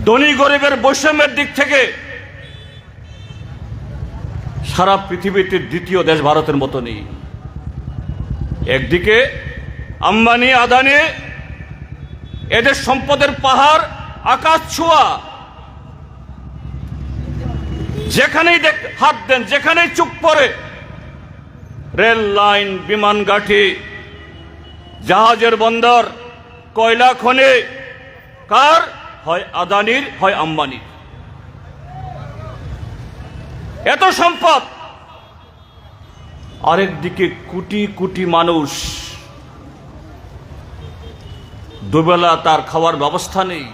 ধনী গরিবের বৈষম্যের দিক থেকে সারা পৃথিবীতে দ্বিতীয় দেশ ভারতের মতো নেই। একদিকে আম্বানি আদানি, এদের সম্পদের পাহাড় আকাশ ছোঁয়া, যেখানেই হাত দেন, যেখানেই চুপ পড়ে, রেল লাইন, বিমান ঘাঁটি, জাহাজের বন্দর, কয়লা খনি কার? হয় আদানির, হয় আম্বানির। এত সম্পদ, আরেকদিকে কোটি কোটি মানুষ, দুবেলা তার খাওয়ার ব্যবস্থা নেই।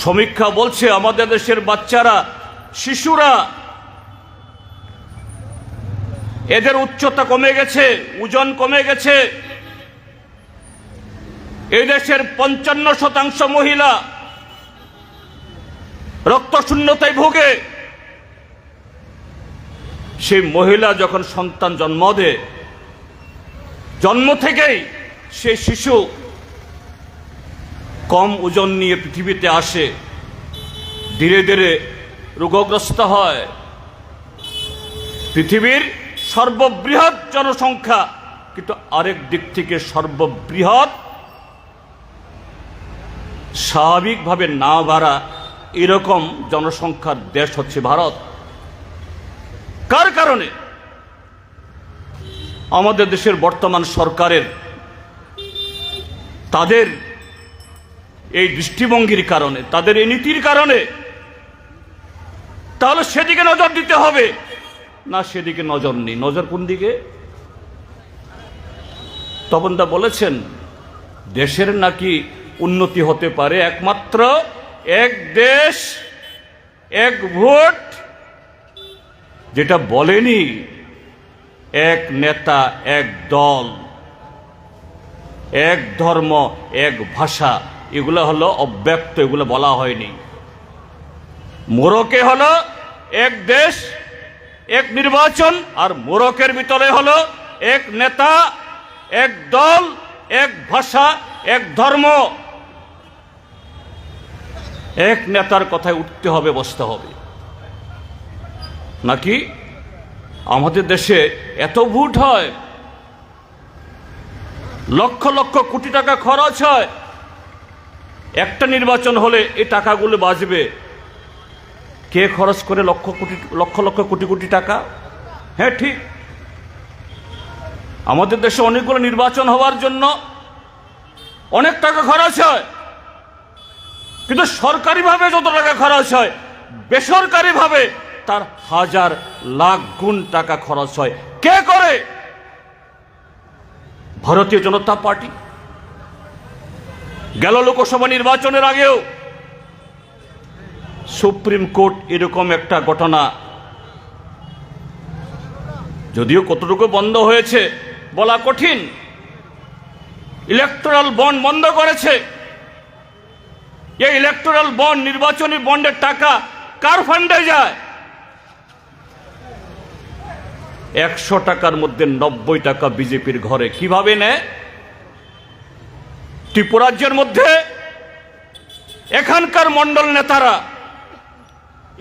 সমীক্ষা বলছে আমাদের দেশের বাচ্চারা, শিশুরা, এদের উচ্চতা কমে গেছে, ওজন কমে গেছে। এই দেশের ৫৫% মহিলা রক্তশূন্যতায় ভোগে। সেই মহিলা যখন সন্তান জন্ম দেয়, জন্ম থেকেই সেই শিশু কম ওজন নিয়ে পৃথিবীতে আসে, ধীরে ধীরে রোগগ্রস্ত হয়। পৃথিবীর সর্ববৃহৎ জনসংখ্যা, কিন্তু আরেক দিক থেকে সর্ববৃহৎ স্বাভাবিকভাবে না বাড়া এরকম জনসংখ্যার দেশ হচ্ছে ভারত। কার কারণে? আমাদের দেশের বর্তমান সরকারের তাদের এই দৃষ্টিভঙ্গির কারণে, তাদের এই নীতির কারণে। তাহলে সেদিকে নজর দিতে হবে না, সেদিকে নজর নেই। নজর কোন দিকে? তপনদা বলেছেন দেশের নাকি উন্নতি হতে পারে একমাত্র এক দেশ এক ভোট, যেটা বলেনি এক নেতা এক দল, এক ধর্ম এক ভাষা, এগুলো হলো অব্যক্ত, এগুলো বলা হয়নি। মোরকে হলো এক দেশ এক নির্বাচন, আর মোরকের ভিতরে হলো এক নেতা এক দল এক ভাষা এক ধর্ম। এক নেতার কথায় উঠতে হবে, বসতে হবে। নাকি আমাদের দেশে এত ভোট হয়, লক্ষ লক্ষ কোটি টাকা খরচ হয়, একটা নির্বাচন হলে এই টাকাগুলো বাঁচবে। কে খরচ করে লক্ষ লক্ষ কোটি কোটি টাকা? হ্যাঁ ঠিক, আমাদের দেশে অনেকগুলো নির্বাচন হওয়ার জন্য অনেক টাকা খরচ হয়, কিন্তু সরকারিভাবে যত টাকা খরচ হয়, বেসরকারিভাবে তার হাজার লাখ গুণ টাকা খরচ হয়। কে করে? ভারতীয় জনতা পার্টি। গেল লোকসভা নির্বাচনের আগেও সুপ্রিম কোর্ট এরকম একটা ঘটনা, যদিও কতটুকু বন্ধ হয়েছে বলা কঠিন, ইলেকটোরাল বন্ড বন্ধ করেছে। এই ইলেকটোরাল বন্ড, নির্বাচনী বন্ডের টাকা কার ফান্ডে যায়? ১০০ টাকার মধ্যে ৯০ টাকা বিজেপির ঘরে। কিভাবে নেয়? ত্রিপুরাজ্যের মধ্যে এখানকার মন্ডল নেতারা,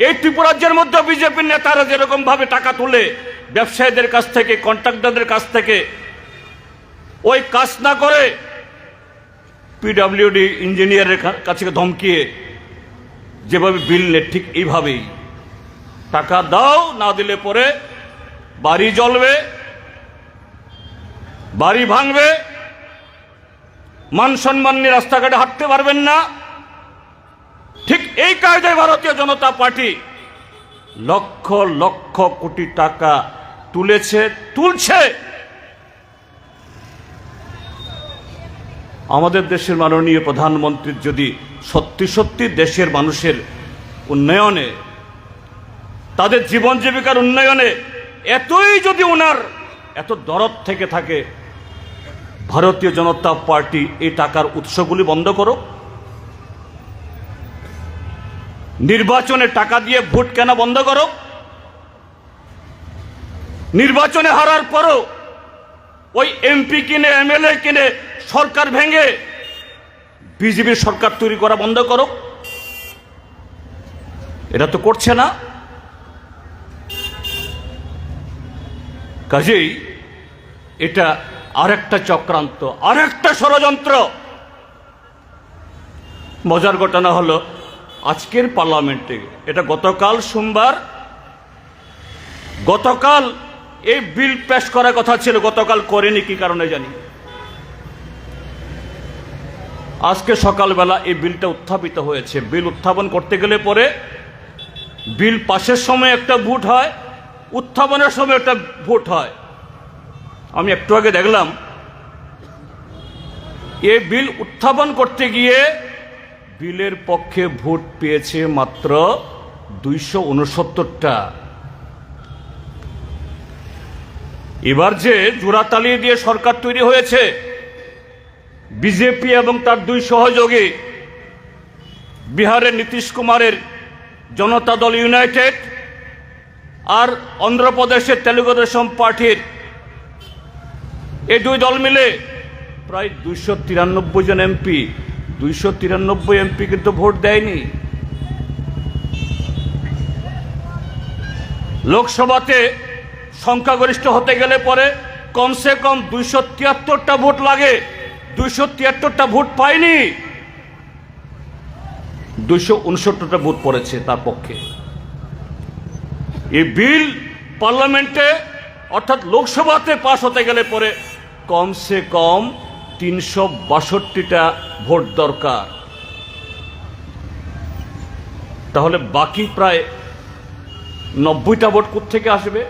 এই ত্রিপুরাজ্যের মধ্যে বিজেপির নেতারা যেরকম ভাবে টাকা তুলে ব্যবসায়ীদের কাছ থেকে, কন্ট্রাক্টরদের কাছ থেকে, ওই কাজ না করে পিডব্লিউডি ইঞ্জিনিয়ারের কাছে ধমকিয়ে যেভাবে বিল নেয়, ঠিক এইভাবেই টাকা দাও, না দিলে পরে বাড়ি জ্বলবে, বাড়ি ভাঙবে, মান সম্মান নিয়ে রাস্তাঘাটে হাঁটতে পারবেন না। ঠিক এই কায়দায় ভারতীয় জনতা পার্টি লক্ষ লক্ষ কোটি টাকা তুলেছে, তুলছে। আমাদের দেশের মাননীয় প্রধানমন্ত্রীর যদি সত্যি সত্যি দেশের মানুষের উন্নয়নে, তাদের জীবন জীবিকার উন্নয়নে এতই যদি ওনার এত দরদ থেকে থাকে, ভারতীয় জনতা পার্টি এই টাকার উৎসগুলি বন্ধ করো। নির্বাচনে টাকা দিয়ে ভোট কেনা বন্ধ করো। নির্বাচনে হারার পরও ওই এমপি কিনে, এমএলএ কিনে, সরকার ভেঙে বিজেপির সরকার তৈরি করা বন্ধ করো। এটা তো করছে না। কাজেই এটা আরেকটা চক্রান্ত, আরেকটা ষড়যন্ত্র। মজার ঘটনা হলো আজকের পার্লামেন্টে, এটা গতকাল সোমবার, গতকাল এই বিল পেশ করার কথা ছিল, গতকাল করেনি কি কারণে জানি। আজকে সকালবেলা এই বিলটা উত্থাপিত হয়েছে। বিল উত্থাপন করতে গেলে পরে বিল পাশের সময় একটা ভোট হয়, উত্থাপনের সময় একটা ভোট হয়। আমি একটু আগে দেখলাম এই বিল উত্থাপন করতে গিয়ে বিলের পক্ষে ভোট পেয়েছে মাত্র 269টা। এবার যে জোড়াতালি দিয়ে সরকার তৈরি হয়েছে, বিজেপি এবং তার দুই সহযোগী, বিহারের নীতিশ কুমারের জনতা দল ইউনাইটেড আর অন্ধ্রপ্রদেশের তেলুগু দেশম পার্টির, এই দুই দল মিলে প্রায় 293 জন এমপি, 293 এমপি কিন্তু ভোট দেয়নি। লোকসভাতে সংখ্যাগরিষ্ঠ হতে গেলে পরে কমসে কম 273টা ভোট লাগে, 273টা ভোট পায়নি, 269টা ভোট পড়েছে তার পক্ষে। এই বিল পার্লামেন্টে অর্থাৎ লোকসভাতে পাশ হতে গেলে পরে কমসে কম 362টা ভোট দরকার। তাহলে বাকি প্রায় 90টা ভোট কোত্থেকে আসবে?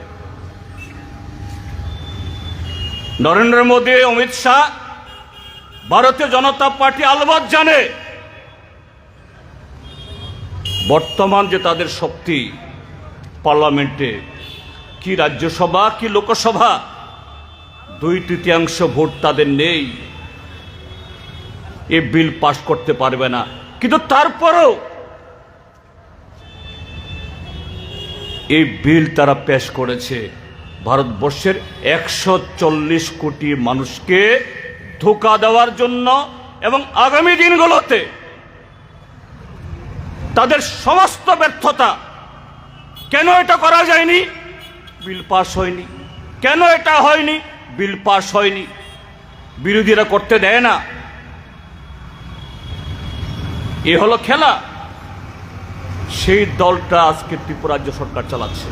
নরেন্দ্র মোদী, অমিত শাহ, ভারতীয় জনতা পার্টি আলবাত জানে বর্তমান যে তাদের শক্তি পার্লামেন্টে, কি রাজ্যসভা কি লোকসভা, 2/3 ভোট তাদের নেই, এ বিল পাশ করতে পারবে না। কিন্তু তারপরেও এই বিল তারা পেশ করেছে ভারতবর্ষের 140 কোটি মানুষকে ধোঁকা দেওয়ার জন্য এবং আগামী দিনগুলোতে তাদের সমস্ত ব্যর্থতা। কেন এটা করা যায়নি? বিল পাস হয়নি। কেন এটা হয়নি? বিল পাস হয়নি। বিরোধীরা করতে দেয় না। এ হলো খেলা। সেই দলটা আজকে ত্রিপুরা রাজ্য সরকার চালাচ্ছে।